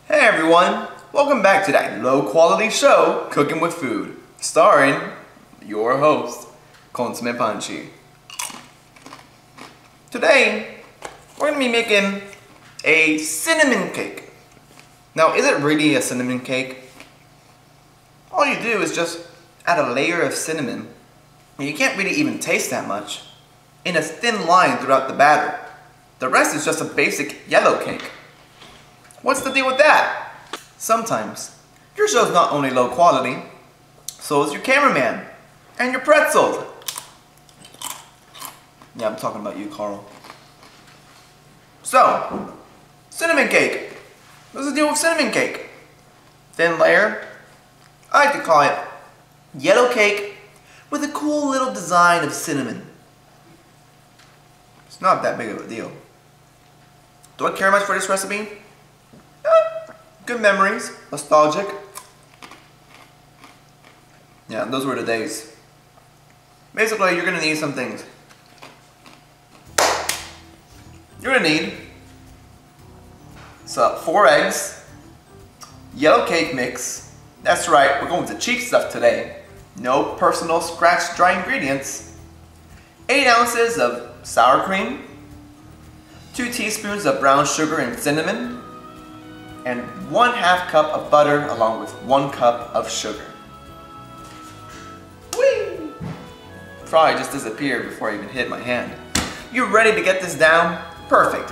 Hey everyone, welcome back to that low quality show, Cooking with Food, starring your host, Consomme Panchi. Today, we're going to be making a cinnamon cake. Now, is it really a cinnamon cake? All you do is just add a layer of cinnamon, and you can't really even taste that much, in a thin line throughout the batter. The rest is just a basic yellow cake. What's the deal with that? Sometimes, your show's not only low quality, so is your cameraman and your pretzels. Yeah, I'm talking about you, Carl. So, cinnamon cake. What's the deal with cinnamon cake? Thin layer. I like to call it yellow cake with a cool little design of cinnamon. It's not that big of a deal. Do I care much for this recipe? Good memories, nostalgic. Yeah, those were the days. Basically, you're gonna need some things. You're gonna need 4 eggs, yellow cake mix. That's right, we're going to cheap stuff today. No personal scratch dry ingredients. 8 ounces of sour cream, 2 teaspoons of brown sugar and cinnamon, and 1/2 cup of butter along with 1 cup of sugar. Whee! Probably just disappeared before I even hit my hand. You ready to get this down? Perfect.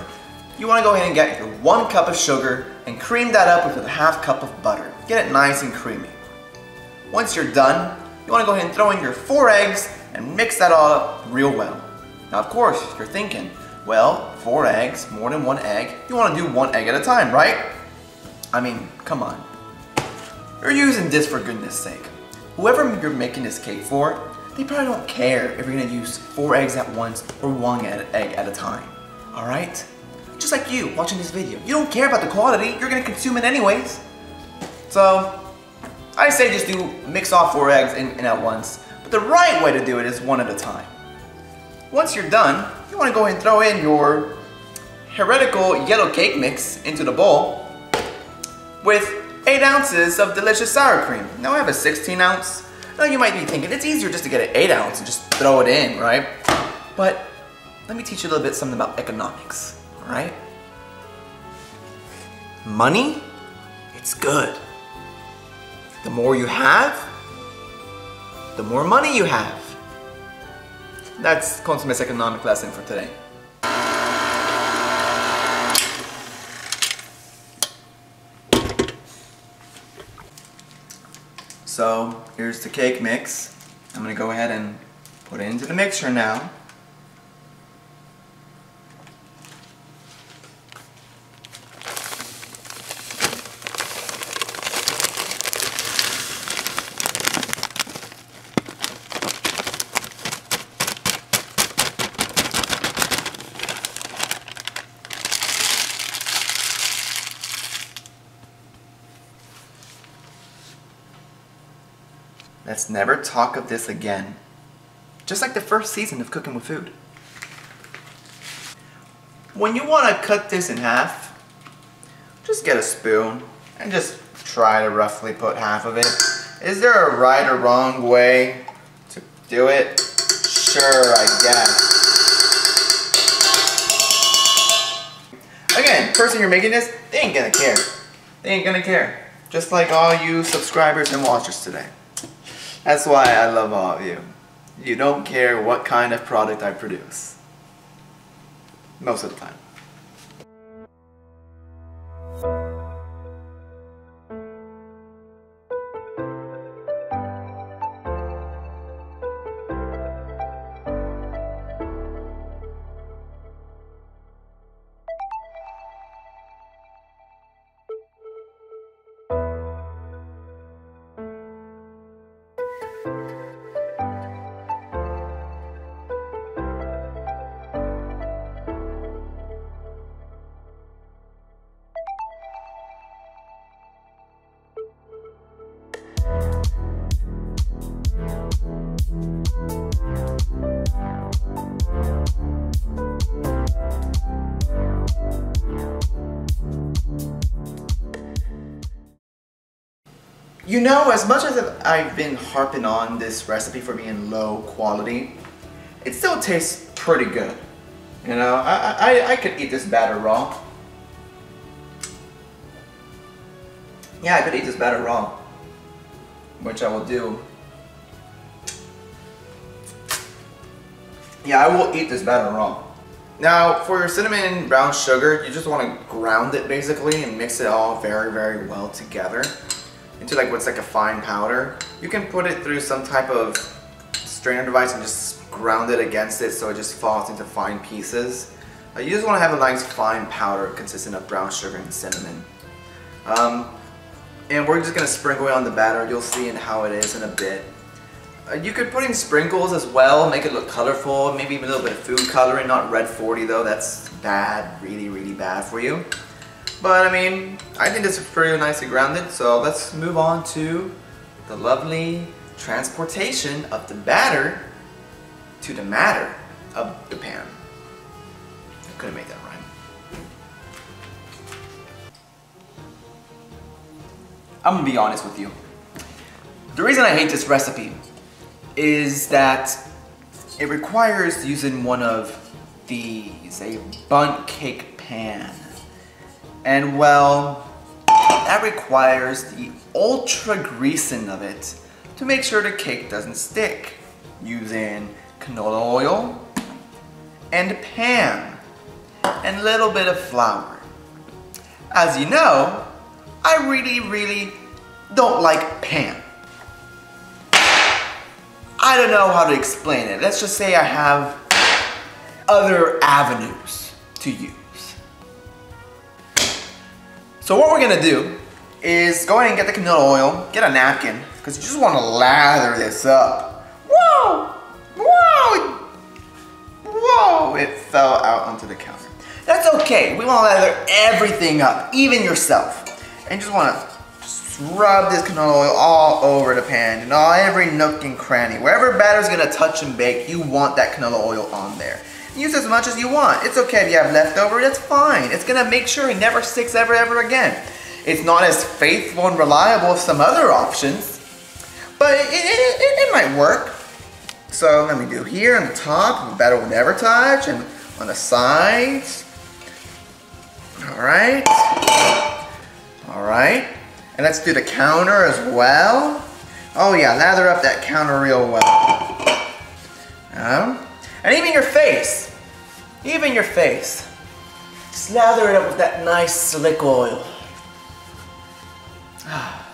You want to go ahead and get your 1 cup of sugar and cream that up with 1/2 cup of butter. Get it nice and creamy. Once you're done, you want to go ahead and throw in your 4 eggs and mix that all up real well. Now of course, you're thinking, well, 4 eggs, more than 1 egg, you want to do 1 egg at a time, right? I mean, come on. You're using this for goodness sake. Whoever you're making this cake for, they probably don't care if you're gonna use 4 eggs at once or 1 egg at a time. Alright? Just like you watching this video. You don't care about the quality, you're gonna consume it anyways. So, I say just mix all 4 eggs in at once, but the right way to do it is 1 at a time. Once you're done, you wanna go ahead and throw in your heretical yellow cake mix into the bowl with 8 ounces of delicious sour cream. Now I have a 16 ounce. Now you might be thinking, it's easier just to get an 8 ounce and just throw it in, right? But let me teach you a little bit something about economics, all right? Money, it's good. The more you have, the more money you have. That's Consomme's economic lesson for today. So here's the cake mix. I'm gonna go ahead and put it into the mixer now. Let's never talk of this again. Just like the first season of Cooking with Food. When you want to cut this in half, just get a spoon and just try to roughly put half of it. Is there a right or wrong way to do it? Sure, I guess. Again, person you're making this, they ain't gonna care. They ain't gonna care. Just like all you subscribers and watchers today. That's why I love all of you. You don't care what kind of product I produce. Most of the time. You know, as much as I've been harping on this recipe for being low quality, it still tastes pretty good. You know, I could eat this batter raw. Yeah, I could eat this batter raw, which I will do. Yeah, I will eat this batter raw. Now, for your cinnamon brown sugar, you just want to ground it basically and mix it all very, very well together into like what's like a fine powder. You can put it through some type of strainer device and just ground it against it so it just falls into fine pieces. You just want to have a nice fine powder consisting of brown sugar and cinnamon. And we're just going to sprinkle it on the batter. You'll see in how it is in a bit. You could put in sprinkles as well, make it look colorful, maybe even a little bit of food coloring, not red 40 though, that's bad, really, really bad for you. But I mean, I think this is pretty nicely grounded, so let's move on to the lovely transportation of the batter to the matter of the pan. I couldn't make that rhyme. I'm gonna be honest with you. The reason I hate this recipe is that it requires using one of these, a bundt cake pan. And well, that requires the ultra greasing of it to make sure the cake doesn't stick, using canola oil and pan and a little bit of flour. As you know, I really don't like pan. I don't know how to explain it. Let's just say I have other avenues to use. So what we're gonna do is go ahead and get the canola oil, get a napkin, because you just want to lather this up. Whoa! Whoa! Whoa! It fell out onto the counter. That's okay. We want to lather everything up, even yourself. And you just want to rub this canola oil all over the pan and all every nook and cranny. Wherever batter's gonna touch and bake, you want that canola oil on there. Use as much as you want. It's okay if you have leftover, that's fine. It's gonna make sure it never sticks ever again. It's not as faithful and reliable as some other options, but it might work. So let me do here on the top, the batter will never touch, and on the sides. Alright. Alright. And let's do the counter as well. Oh yeah, lather up that counter real well. And even your face. Even your face. Just lather it up with that nice slick oil. Ah,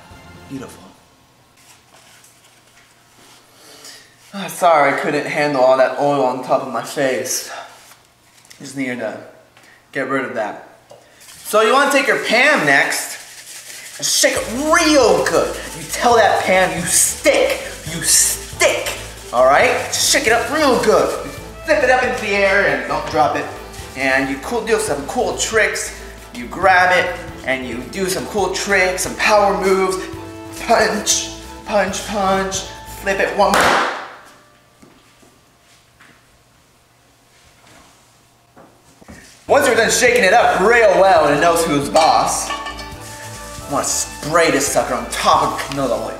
beautiful. Oh, sorry, I couldn't handle all that oil on top of my face. Just needed to get rid of that. So you want to take your pan next. Shake it real good. You tell that pan you stick. All right? Shake it up real good. You flip it up into the air and don't drop it. And you do some cool tricks. You grab it and you do some cool tricks, some power moves. Punch, punch, punch. Flip it one more. Once you're done shaking it up real well and it knows who's boss, I want to spray this sucker on top of canola oil.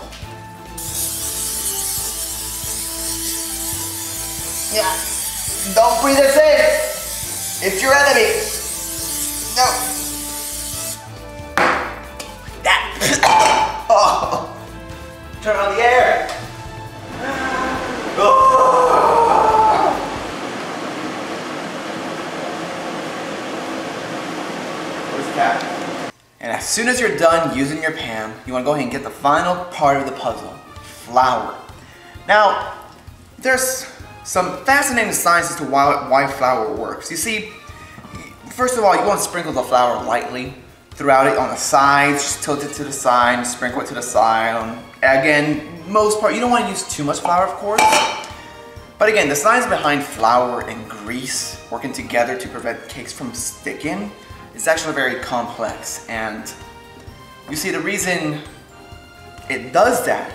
Yeah, don't breathe this in. It's your enemy. No. That. Oh. Turn on the air. Oh. Where's the cat? And as soon as you're done using your pan, you want to go ahead and get the final part of the puzzle, flour. Now, there's some fascinating science as to why flour works. You see, first of all, you want to sprinkle the flour lightly throughout it on the sides, just tilt it to the side, sprinkle it to the side. Again, most part, you don't want to use too much flour, of course. But again, the science behind flour and grease working together to prevent cakes from sticking, it's actually very complex, and you see the reason it does that,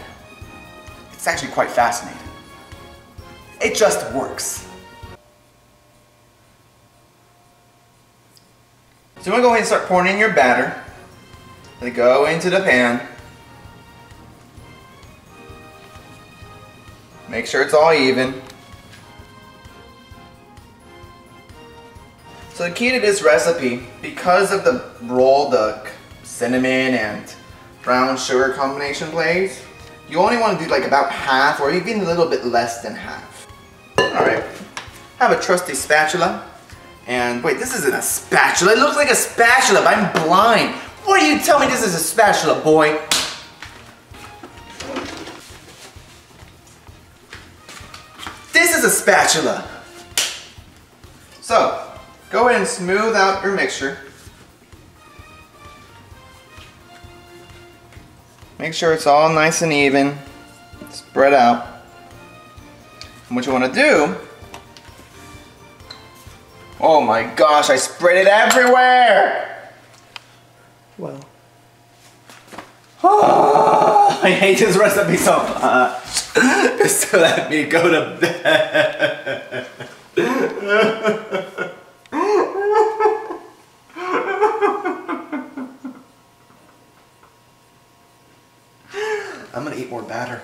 it's actually quite fascinating. It just works. So you want to go ahead and start pouring in your batter. Let it go into the pan. Make sure it's all even. So the key to this recipe, because of the role the cinnamon and brown sugar combination plays, you only want to do like about half or even a little bit less than half. Alright, I have a trusty spatula. And wait, this isn't a spatula. It looks like a spatula, but I'm blind. What do you tell me this is a spatula, boy? This is a spatula. So, go ahead and smooth out your mixture. Make sure it's all nice and even, spread out. And what you want to do, oh my gosh, I sprayed it everywhere! Well. Oh, I hate this recipe so much. Just to let me go to bed. I'm gonna eat more batter.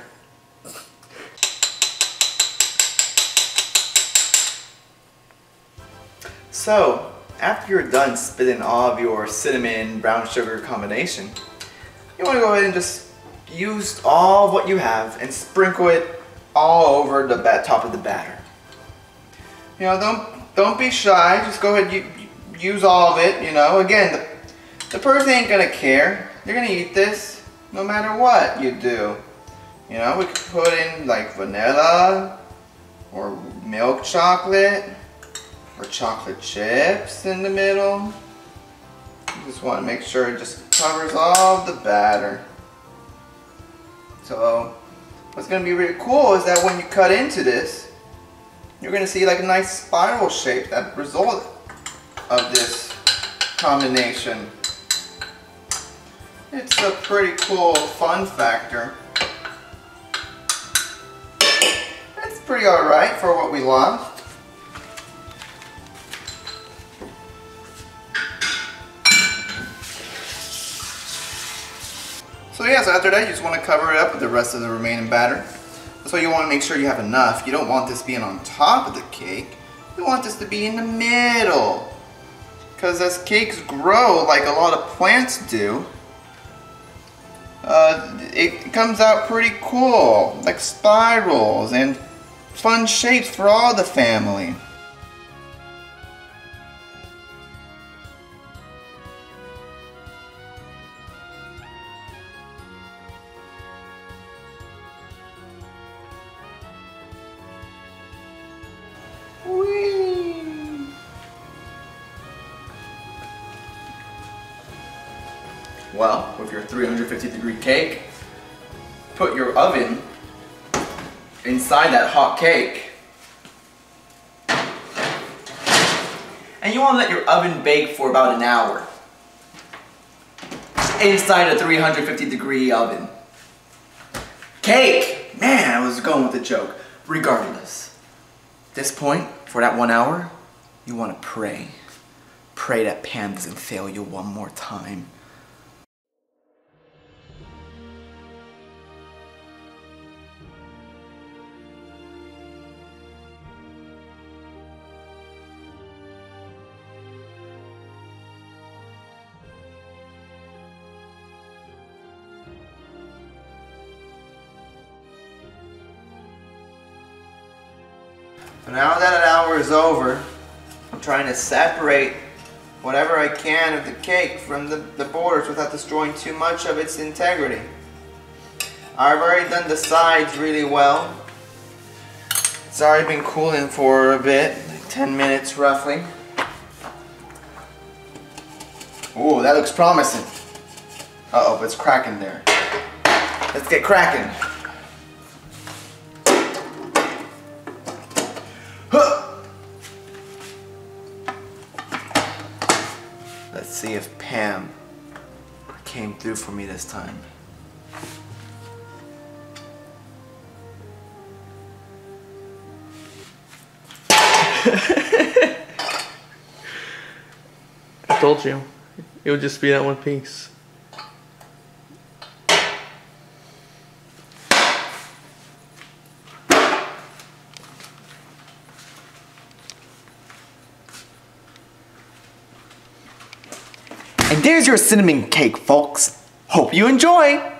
So, after you're done spitting all of your cinnamon brown sugar combination, you want to go ahead and just use all of what you have and sprinkle it all over the top of the batter. You know, don't be shy. Just go ahead, use all of it. You know, again, the person ain't gonna care. They're gonna eat this no matter what you do. You know, we could put in like vanilla or milk chocolate or chocolate chips in the middle. You just want to make sure it just covers all of the batter. So what's going to be really cool is that when you cut into this, you're going to see like a nice spiral shape, that result of this combination. It's a pretty cool fun factor. It's pretty alright for what we lost. So yeah, so after that you just want to cover it up with the rest of the remaining batter. That's why you want to make sure you have enough. You don't want this being on top of the cake. You want this to be in the middle. Because as cakes grow, like a lot of plants do, it comes out pretty cool. Like spirals and fun shapes for all the family. Well, with your 350-degree cake, put your oven inside that hot cake. And you want to let your oven bake for about an hour. Inside a 350-degree oven. Cake! Man, I was going with the joke. Regardless. At this point, for that 1 hour, you want to pray. Pray that Pam doesn't fail you one more time. Now that an hour is over, I'm trying to separate whatever I can of the cake from the borders without destroying too much of its integrity. I've already done the sides really well. It's already been cooling for a bit, like 10 minutes roughly. Ooh, that looks promising. Uh-oh, but it's cracking there. Let's get cracking. Let's see if Pam came through for me this time. I told you, it would just be that one piece. And there's your cinnamon cake, folks. Hope you enjoy.